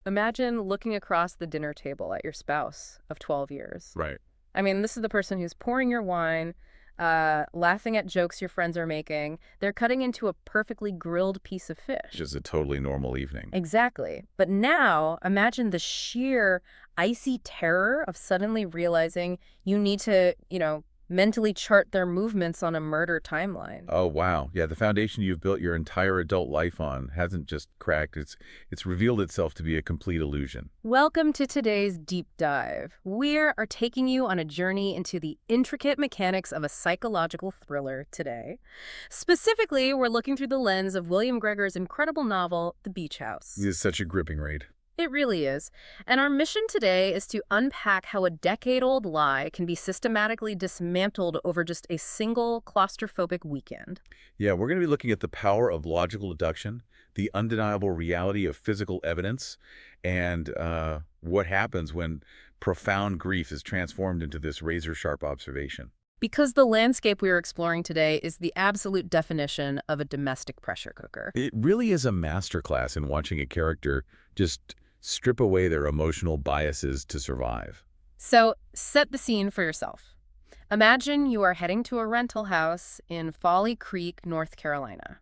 Imagine looking across the dinner table at your spouse of 12 years. Right. I mean, this is the person who's pouring your wine, laughing at jokes your friends are making. They're cutting into a perfectly grilled piece of fish. Just a totally normal evening. Exactly. But now, imagine the sheer icy terror of suddenly realizing you need to, mentally chart their movements on a murder timeline. Oh, wow. Yeah, the foundation you've built your entire adult life on hasn't just cracked. It's revealed itself to be a complete illusion. Welcome to today's deep dive. We are taking you on a journey into the intricate mechanics of a psychological thriller today. Specifically, we're looking through the lens of William Gregor's incredible novel, The Beach House. It is such a gripping read. It really is. And our mission today is to unpack how a decade-old lie can be systematically dismantled over just a single claustrophobic weekend. Yeah, we're going to be looking at the power of logical deduction, the undeniable reality of physical evidence, and what happens when profound grief is transformed into this razor-sharp observation. Because the landscape we are exploring today is the absolute definition of a domestic pressure cooker. It really is a masterclass in watching a character just strip away their emotional biases to survive. So set the scene for yourself. Imagine you are heading to a rental house in Folly Creek, North Carolina.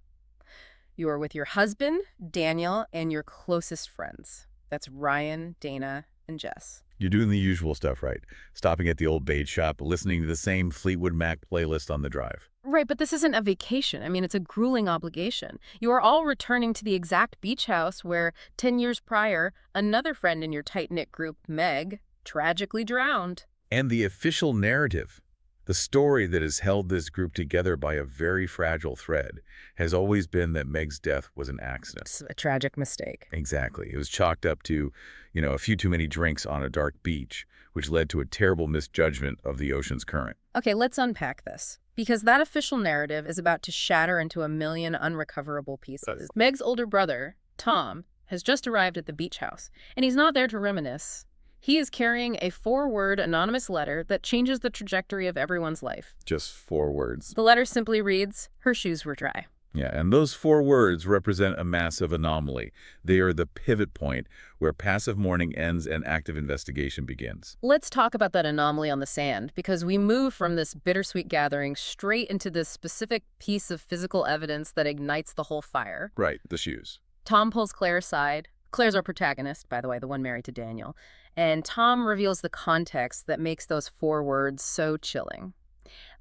You are with your husband, Daniel, and your closest friends. That's Ryan, Dana, and Jess. You're doing the usual stuff, right? Stopping at the old bait shop, listening to the same Fleetwood Mac playlist on the drive. Right, but this isn't a vacation. I mean, it's a grueling obligation. You are all returning to the exact beach house where, 10 years prior, another friend in your tight-knit group, Meg, tragically drowned. And the official narrative, the story that has held this group together by a very fragile thread, has always been that Meg's death was an accident. It's a tragic mistake. Exactly. It was chalked up to, a few too many drinks on a dark beach, which led to a terrible misjudgment of the ocean's current. Okay, let's unpack this. Because that official narrative is about to shatter into a million unrecoverable pieces. Meg's older brother, Tom, has just arrived at the beach house, and he's not there to reminisce. He is carrying a 4-word anonymous letter that changes the trajectory of everyone's life. Just 4 words. The letter simply reads, "Her shoes were dry." Yeah, and those 4 words represent a massive anomaly. They are the pivot point where passive mourning ends and active investigation begins. Let's talk about that anomaly on the sand, because we move from this bittersweet gathering straight into this specific piece of physical evidence that ignites the whole fire. Right, the shoes. Tom pulls Claire aside. Claire's our protagonist, by the way, the one married to Daniel. And Tom reveals the context that makes those 4 words so chilling.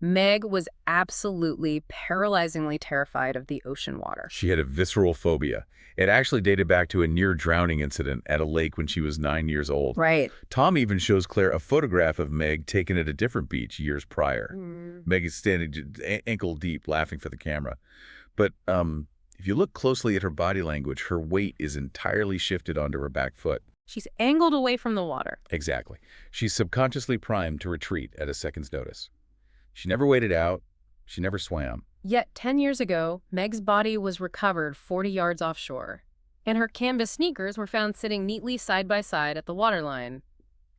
Meg was absolutely paralyzingly terrified of the ocean water. She had a visceral phobia. It actually dated back to a near-drowning incident at a lake when she was 9 years old. Right. Tom even shows Claire a photograph of Meg taken at a different beach years prior. Meg is standing ankle-deep, laughing for the camera. But if you look closely at her body language, her weight is entirely shifted onto her back foot. She's angled away from the water. Exactly. She's subconsciously primed to retreat at a second's notice. She never waded out. She never swam. Yet 10 years ago, Meg's body was recovered 40 yards offshore, and her canvas sneakers were found sitting neatly side by side at the waterline,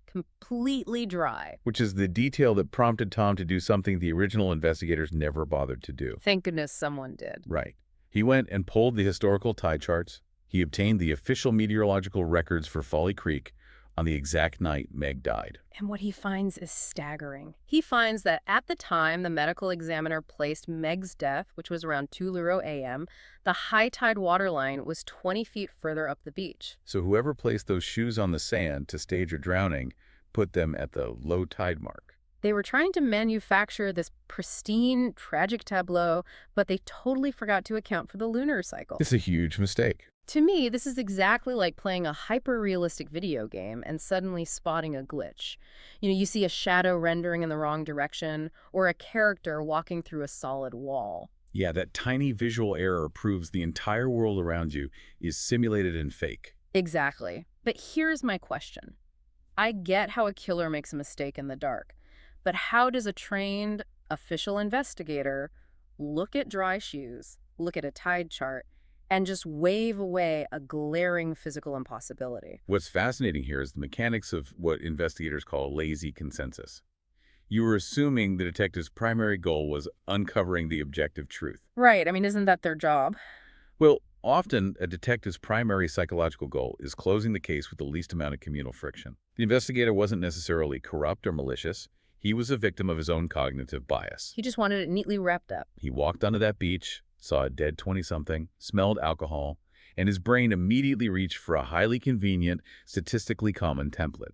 completely dry. Which is the detail that prompted Tom to do something the original investigators never bothered to do. Thank goodness someone did. Right. He went and pulled the historical tide charts. He obtained the official meteorological records for Folly Creek on the exact night Meg died. And what he finds is staggering. He finds that at the time the medical examiner placed Meg's death, which was around 2:00 a.m., the high tide waterline was 20 feet further up the beach. So whoever placed those shoes on the sand to stage her drowning put them at the low tide mark. They were trying to manufacture this pristine, tragic tableau, but they totally forgot to account for the lunar cycle. It's a huge mistake. To me, this is exactly like playing a hyper-realistic video game and suddenly spotting a glitch. You see a shadow rendering in the wrong direction, or a character walking through a solid wall. Yeah, that tiny visual error proves the entire world around you is simulated and fake. Exactly. But here's my question. I get how a killer makes a mistake in the dark, but how does a trained, official investigator look at dry shoes, look at a tide chart, and just wave away a glaring physical impossibility? What's fascinating here is the mechanics of what investigators call a lazy consensus. You were assuming the detective's primary goal was uncovering the objective truth. Right. I mean, isn't that their job? Well, Often, a detective's primary psychological goal is closing the case with the least amount of communal friction. The investigator wasn't necessarily corrupt or malicious. He was a victim of his own cognitive bias. He just wanted it neatly wrapped up. He walked onto that beach, saw a dead 20-something, smelled alcohol, and his brain immediately reached for a highly convenient, statistically common template: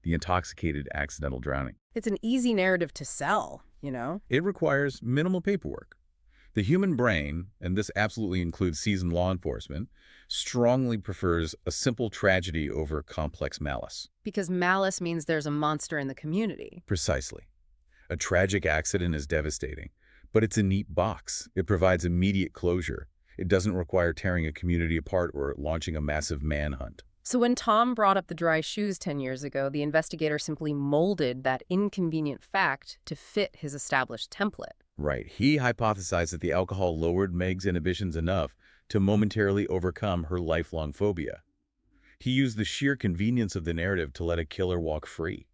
the intoxicated accidental drowning. It's an easy narrative to sell, you know? It requires minimal paperwork. The human brain, and this absolutely includes seasoned law enforcement, strongly prefers a simple tragedy over complex malice. Because malice means there's a monster in the community. Precisely. A tragic accident is devastating, but it's a neat box. It provides immediate closure. It doesn't require tearing a community apart or launching a massive manhunt. So when Tom brought up the dry shoes 10 years ago, the investigator simply molded that inconvenient fact to fit his established template. Right. He hypothesized that the alcohol lowered Meg's inhibitions enough to momentarily overcome her lifelong phobia. He used the sheer convenience of the narrative to let a killer walk free.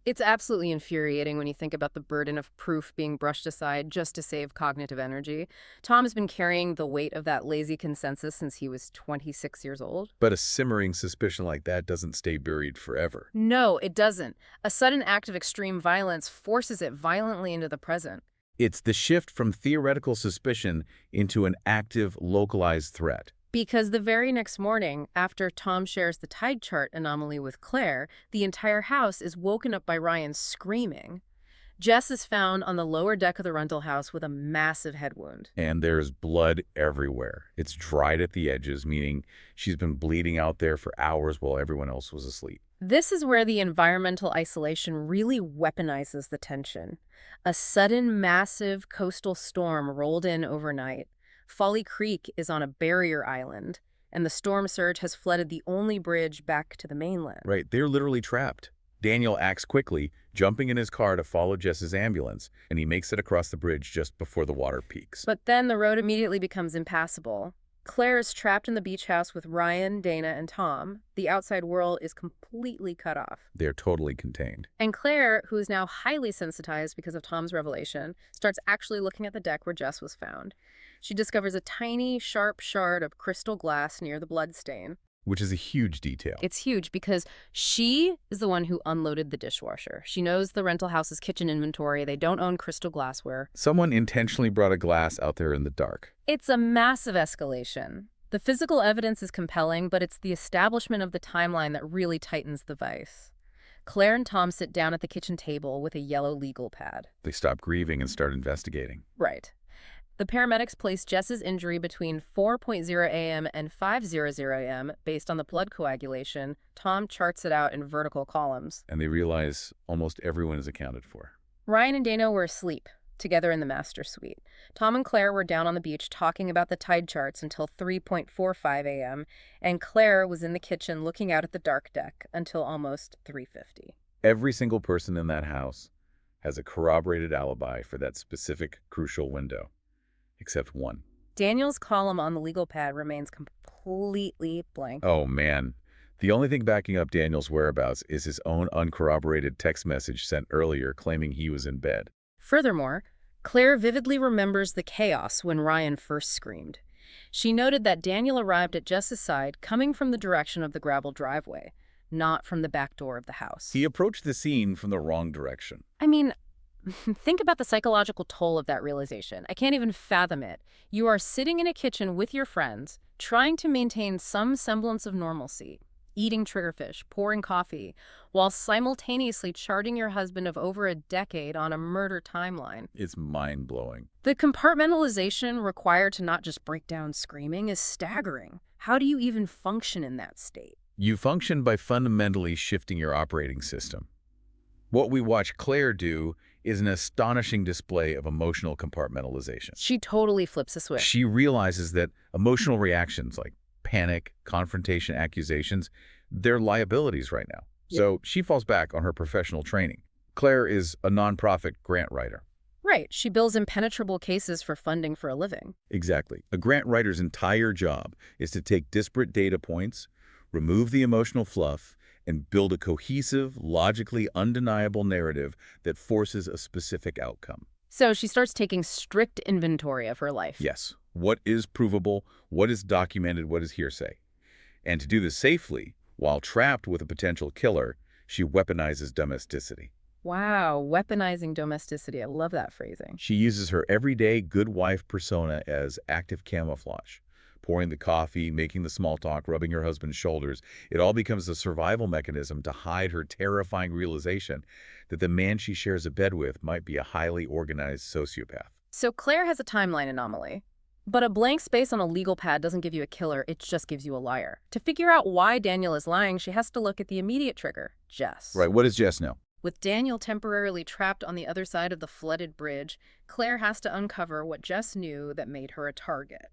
It's absolutely infuriating when you think about the burden of proof being brushed aside just to save cognitive energy. Tom has been carrying the weight of that lazy consensus since he was 26 years old. But a simmering suspicion like that doesn't stay buried forever. No, it doesn't. A sudden act of extreme violence forces it violently into the present. It's the shift from theoretical suspicion into an active, localized threat. Because the very next morning, after Tom shares the tide chart anomaly with Claire, the entire house is woken up by Ryan screaming. Jess is found on the lower deck of the rental house with a massive head wound. And there's blood everywhere. It's dried at the edges, meaning she's been bleeding out there for hours while everyone else was asleep. This is where the environmental isolation really weaponizes the tension. A sudden, massive coastal storm rolled in overnight. Folly Creek is on a barrier island, and the storm surge has flooded the only bridge back to the mainland. Right, they're literally trapped. Daniel acts quickly, jumping in his car to follow Jess's ambulance, and he makes it across the bridge just before the water peaks. But then the road immediately becomes impassable. Claire is trapped in the beach house with Ryan, Dana, and Tom. The outside world is completely cut off. They're totally contained. And Claire, who is now highly sensitized because of Tom's revelation, starts actually looking at the deck where Jess was found. She discovers a tiny, sharp shard of crystal glass near the bloodstain. Which is a huge detail. It's huge because she is the one who unloaded the dishwasher. She knows the rental house's kitchen inventory. They don't own crystal glassware. Someone intentionally brought a glass out there in the dark. It's a massive escalation. The physical evidence is compelling, but it's the establishment of the timeline that really tightens the vice. Claire and Tom sit down at the kitchen table with a yellow legal pad. They stop grieving and start investigating. Right. The paramedics place Jess's injury between 4:00 a.m. and 5:00 a.m. based on the blood coagulation. Tom charts it out in vertical columns. And they realize almost everyone is accounted for. Ryan and Dana were asleep, together in the master suite. Tom and Claire were down on the beach talking about the tide charts until 3:45 a.m., and Claire was in the kitchen looking out at the dark deck until almost 3:50. Every single person in that house has a corroborated alibi for that specific crucial window. Except one. Daniel's column on the legal pad remains completely blank. Oh, man. The only thing backing up Daniel's whereabouts is his own uncorroborated text message sent earlier claiming he was in bed. Furthermore, Claire vividly remembers the chaos when Ryan first screamed. She noted that Daniel arrived at Jess's side coming from the direction of the gravel driveway, not from the back door of the house. He approached the scene from the wrong direction. I mean, think about the psychological toll of that realization. I can't even fathom it. You are sitting in a kitchen with your friends, trying to maintain some semblance of normalcy, eating triggerfish, pouring coffee, while simultaneously charting your husband of over a decade on a murder timeline. It's mind-blowing. The compartmentalization required to not just break down screaming is staggering. How do you even function in that state? You function by fundamentally shifting your operating system. What we watch Claire do is an astonishing display of emotional compartmentalization. She totally flips a switch. She realizes that emotional reactions like panic, confrontation, accusations, they're liabilities right now. Yep. So she falls back on her professional training. Claire is a nonprofit grant writer. Right. She bills impenetrable cases for funding for a living. Exactly. A grant writer's entire job is to take disparate data points, remove the emotional fluff, and build a cohesive, logically undeniable narrative that forces a specific outcome. So she starts taking strict inventory of her life. Yes. What is provable? What is documented? What is hearsay? And to do this safely, while trapped with a potential killer, she weaponizes domesticity. Wow, weaponizing domesticity. I love that phrasing. She uses her everyday good wife persona as active camouflage. Pouring the coffee, making the small talk, rubbing her husband's shoulders. It all becomes a survival mechanism to hide her terrifying realization that the man she shares a bed with might be a highly organized sociopath. So Claire has a timeline anomaly. But a blank space on a legal pad doesn't give you a killer, it just gives you a liar. To figure out why Daniel is lying, she has to look at the immediate trigger, Jess. Right, what does Jess know? With Daniel temporarily trapped on the other side of the flooded bridge, Claire has to uncover what Jess knew that made her a target.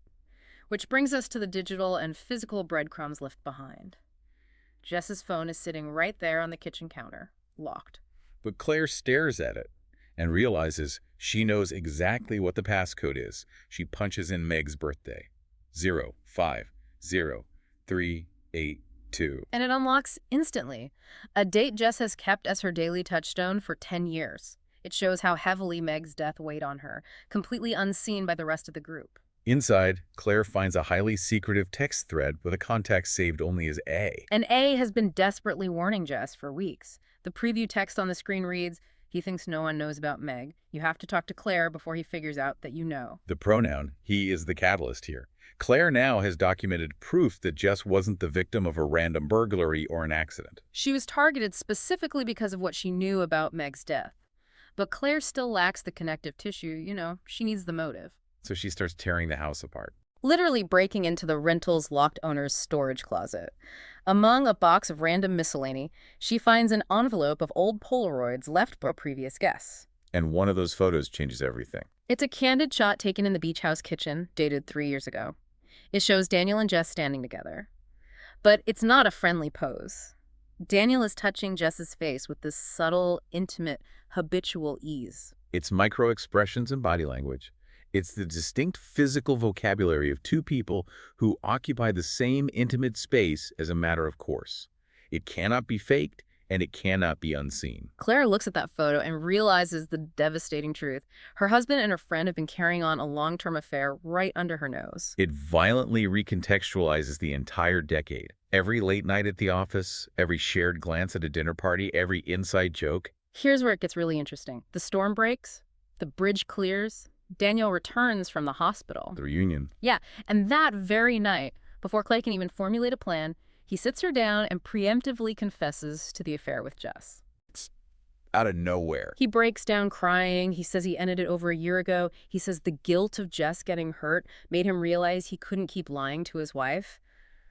Which brings us to the digital and physical breadcrumbs left behind. Jess's phone is sitting right there on the kitchen counter, locked. But Claire stares at it and realizes she knows exactly what the passcode is. She punches in Meg's birthday. 050382. And it unlocks instantly. A date Jess has kept as her daily touchstone for 10 years. It shows how heavily Meg's death weighed on her, completely unseen by the rest of the group. Inside, Claire finds a highly secretive text thread with a contact saved only as A. And A has been desperately warning Jess for weeks. The preview text on the screen reads, "He thinks no one knows about Meg. You have to talk to Claire before he figures out that you know." The pronoun, he, is the catalyst here. Claire now has documented proof that Jess wasn't the victim of a random burglary or an accident. She was targeted specifically because of what she knew about Meg's death. But Claire still lacks the connective tissue, she needs the motive. So she starts tearing the house apart. Literally breaking into the rental's locked owner's storage closet. Among a box of random miscellany, she finds an envelope of old Polaroids left by previous guests. And one of those photos changes everything. It's a candid shot taken in the beach house kitchen, dated 3 years ago. It shows Daniel and Jess standing together. But it's not a friendly pose. Daniel is touching Jess's face with this subtle, intimate, habitual ease. It's micro-expressions and body language. It's the distinct physical vocabulary of two people who occupy the same intimate space as a matter of course. It cannot be faked, and it cannot be unseen. Claire looks at that photo and realizes the devastating truth. Her husband and her friend have been carrying on a long-term affair right under her nose. It violently recontextualizes the entire decade. Every late night at the office, every shared glance at a dinner party, every inside joke. Here's where it gets really interesting. The storm breaks, the bridge clears, Daniel returns from the hospital. The reunion. Yeah, and that very night, before Clay can even formulate a plan, he sits her down and preemptively confesses to the affair with Jess. It's out of nowhere. He breaks down crying. He says he ended it over a year ago. He says the guilt of Jess getting hurt made him realize he couldn't keep lying to his wife.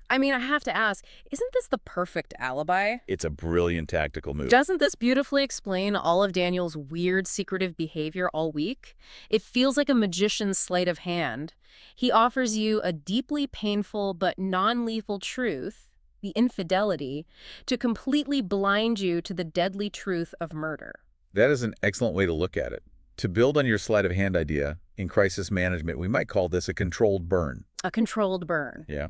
I mean, I have to ask, isn't this the perfect alibi? It's a brilliant tactical move. Doesn't this beautifully explain all of Daniel's weird, secretive behavior all week? It feels like a magician's sleight of hand. He offers you a deeply painful but non-lethal truth, the infidelity, to completely blind you to the deadly truth of murder. That is an excellent way to look at it. To build on your sleight of hand idea, in crisis management, we might call this a controlled burn. A controlled burn. Yeah.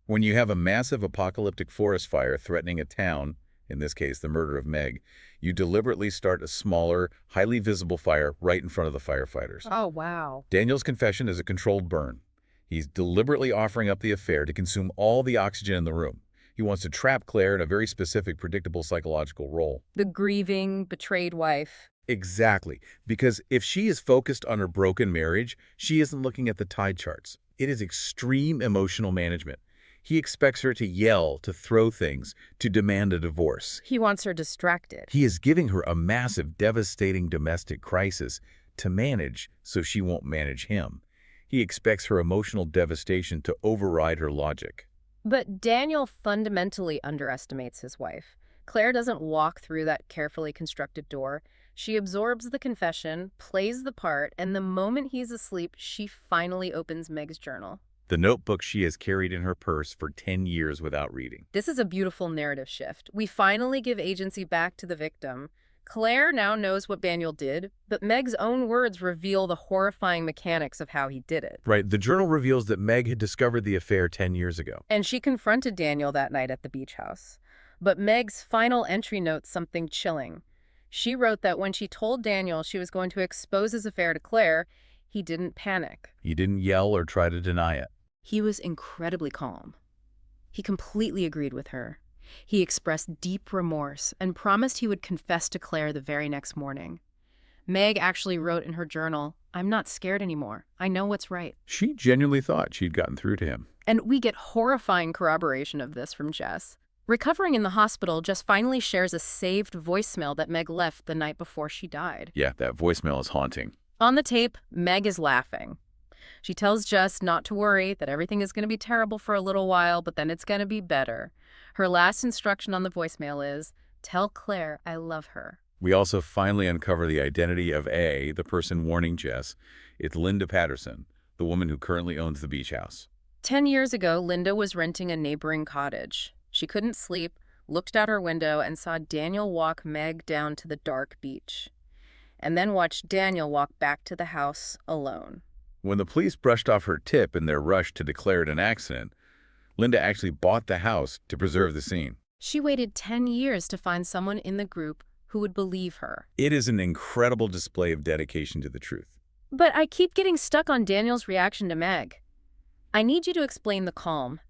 When you have a massive apocalyptic forest fire threatening a town, in this case the murder of Meg, you deliberately start a smaller, highly visible fire right in front of the firefighters. Oh, wow. Daniel's confession is a controlled burn. He's deliberately offering up the affair to consume all the oxygen in the room. He wants to trap Claire in a very specific, predictable psychological role. The grieving, betrayed wife. Exactly. Because if she is focused on her broken marriage, she isn't looking at the tide charts. It is extreme emotional management. He expects her to yell, to throw things, to demand a divorce. He wants her distracted. He is giving her a massive, devastating domestic crisis to manage so she won't manage him. He expects her emotional devastation to override her logic. But Daniel fundamentally underestimates his wife. Claire doesn't walk through that carefully constructed door. She absorbs the confession, plays the part, and the moment he's asleep, she finally opens Meg's journal. The notebook she has carried in her purse for 10 years without reading. This is a beautiful narrative shift. We finally give agency back to the victim. Claire now knows what Daniel did, but Meg's own words reveal the horrifying mechanics of how he did it. Right. The journal reveals that Meg had discovered the affair 10 years ago. And she confronted Daniel that night at the beach house. But Meg's final entry notes something chilling. She wrote that when she told Daniel she was going to expose his affair to Claire, He didn't panic. He didn't yell or try to deny it. He was incredibly calm. He completely agreed with her. He expressed deep remorse and promised he would confess to Claire the very next morning. Meg actually wrote in her journal, "I'm not scared anymore. I know what's right." She genuinely thought she'd gotten through to him. And we get horrifying corroboration of this from Jess. Recovering in the hospital, Jess finally shares a saved voicemail that Meg left the night before she died. Yeah, that voicemail is haunting. On the tape, Meg is laughing. She tells Jess not to worry, that everything is going to be terrible for a little while, but then it's going to be better. Her last instruction on the voicemail is, "Tell Claire I love her." We also finally uncover the identity of A, the person warning Jess. It's Linda Patterson, the woman who currently owns the beach house. 10 years ago, Linda was renting a neighboring cottage. She couldn't sleep, looked out her window, and saw Daniel walk Meg down to the dark beach, and then watched Daniel walk back to the house alone. When the police brushed off her tip in their rush to declare it an accident, Linda actually bought the house to preserve the scene. She waited 10 years to find someone in the group who would believe her. It is an incredible display of dedication to the truth. But I keep getting stuck on Daniel's reaction to Meg. I need you to explain the calm.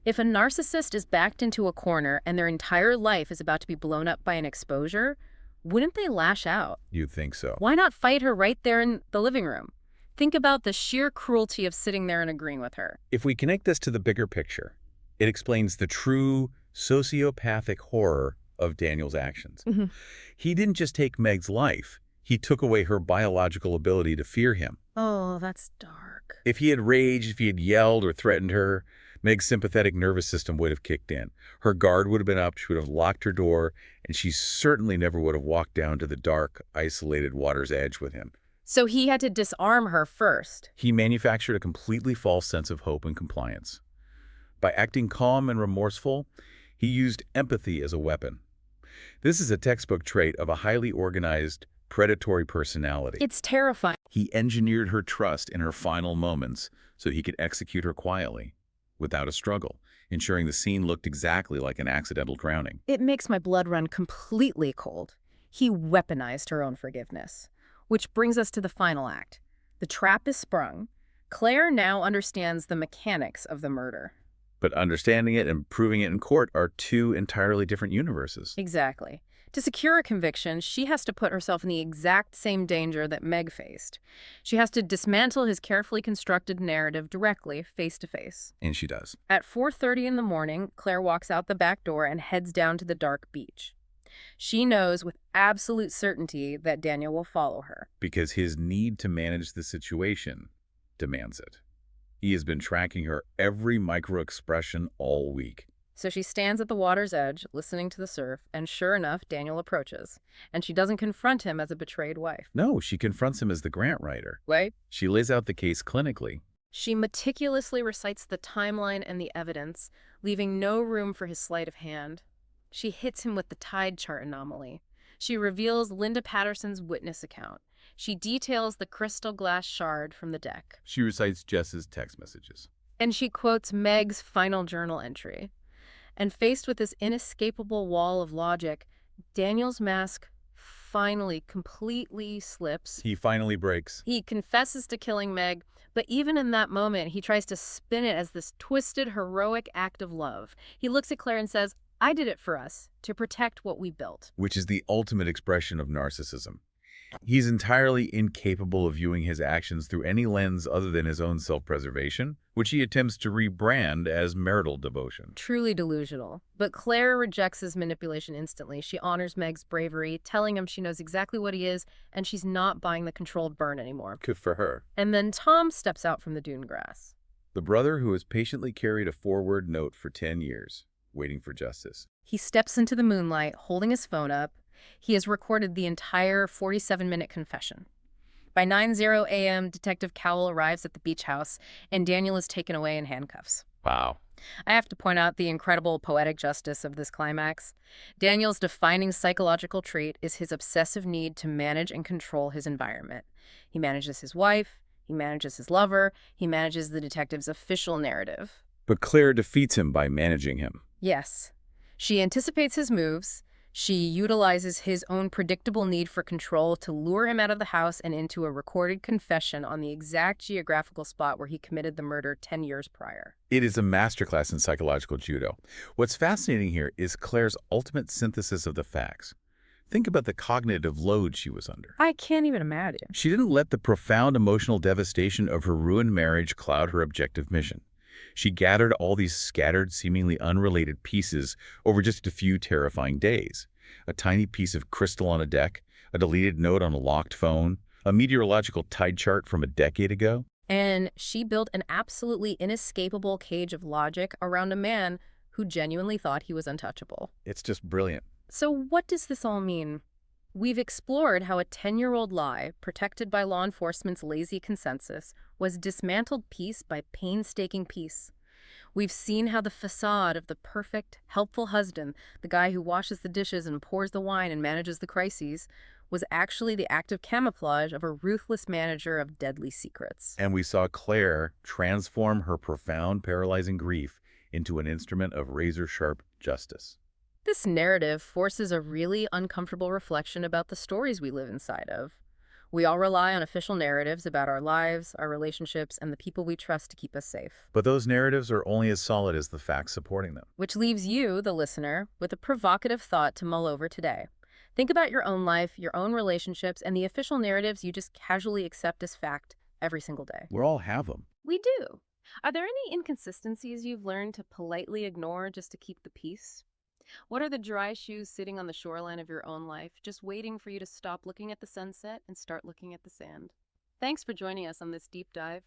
If a narcissist is backed into a corner and their entire life is about to be blown up by an exposure, wouldn't they lash out? You'd think so. Why not fight her right there in the living room? Think about the sheer cruelty of sitting there and agreeing with her. If we connect this to the bigger picture, it explains the true sociopathic horror of Daniel's actions. He didn't just take Meg's life, he took away her biological ability to fear him. Oh, that's dark. If he had raged, if he had yelled or threatened her, Meg's sympathetic nervous system would have kicked in. Her guard would have been up, she would have locked her door, and she certainly never would have walked down to the dark, isolated water's edge with him. So he had to disarm her first. He manufactured a completely false sense of hope and compliance. By acting calm and remorseful, he used empathy as a weapon. This is a textbook trait of a highly organized, predatory personality. It's terrifying. He engineered her trust in her final moments so he could execute her quietly, without a struggle, ensuring the scene looked exactly like an accidental drowning. It makes my blood run completely cold. He weaponized her own forgiveness. Which brings us to the final act. The trap is sprung. Claire now understands the mechanics of the murder. But understanding it and proving it in court are two entirely different universes. Exactly. To secure a conviction, she has to put herself in the exact same danger that Meg faced. She has to dismantle his carefully constructed narrative directly, face to face. And she does. At 4:30 in the morning, Claire walks out the back door and heads down to the dark beach. She knows with absolute certainty that Daniel will follow her. Because his need to manage the situation demands it. He has been tracking her every micro-expression all week. So she stands at the water's edge, listening to the surf, and sure enough, Daniel approaches. And she doesn't confront him as a betrayed wife. No, she confronts him as the grant writer. Wait. She lays out the case clinically. She meticulously recites the timeline and the evidence, leaving no room for his sleight of hand. She hits him with the tide chart anomaly. She reveals Linda Patterson's witness account. She details the crystal glass shard from the deck. She recites Jess's text messages. And she quotes Meg's final journal entry. And faced with this inescapable wall of logic, Daniel's mask finally completely slips. He finally breaks. He confesses to killing Meg, but even in that moment, he tries to spin it as this twisted, heroic act of love. He looks at Claire and says, "I did it for us, to protect what we built." Which is the ultimate expression of narcissism. He's entirely incapable of viewing his actions through any lens other than his own self-preservation, which he attempts to rebrand as marital devotion. Truly delusional. But Claire rejects his manipulation instantly. She honors Meg's bravery, telling him she knows exactly what he is, and she's not buying the controlled burn anymore. Good for her. And then Tom steps out from the dune grass. The brother who has patiently carried a forward note for 10 years, waiting for justice. He steps into the moonlight, holding his phone up. He has recorded the entire 47-minute confession. By 9:00 a.m., Detective Cowell arrives at the beach house, and Daniel is taken away in handcuffs. Wow. I have to point out the incredible poetic justice of this climax. Daniel's defining psychological trait is his obsessive need to manage and control his environment. He manages his wife, he manages his lover, he manages the detective's official narrative. But Claire defeats him by managing him. Yes. She anticipates his moves. She utilizes his own predictable need for control to lure him out of the house and into a recorded confession on the exact geographical spot where he committed the murder 10 years prior. It is a masterclass in psychological judo. What's fascinating here is Claire's ultimate synthesis of the facts. Think about the cognitive load she was under. I can't even imagine. She didn't let the profound emotional devastation of her ruined marriage cloud her objective mission. She gathered all these scattered, seemingly unrelated pieces over just a few terrifying days. A tiny piece of crystal on a deck, a deleted note on a locked phone, a meteorological tide chart from a decade ago. And she built an absolutely inescapable cage of logic around a man who genuinely thought he was untouchable. It's just brilliant. So what does this all mean? We've explored how a 10-year-old lie, protected by law enforcement's lazy consensus, was dismantled piece by painstaking piece. We've seen how the facade of the perfect, helpful husband, the guy who washes the dishes and pours the wine and manages the crises, was actually the active camouflage of a ruthless manager of deadly secrets. And we saw Claire transform her profound, paralyzing grief into an instrument of razor-sharp justice. This narrative forces a really uncomfortable reflection about the stories we live inside of. We all rely on official narratives about our lives, our relationships, and the people we trust to keep us safe. But those narratives are only as solid as the facts supporting them. Which leaves you, the listener, with a provocative thought to mull over today. Think about your own life, your own relationships, and the official narratives you just casually accept as fact every single day. We all have them. We do. Are there any inconsistencies you've learned to politely ignore just to keep the peace? What are the dry shoes sitting on the shoreline of your own life, just waiting for you to stop looking at the sunset and start looking at the sand? Thanks for joining us on this deep dive.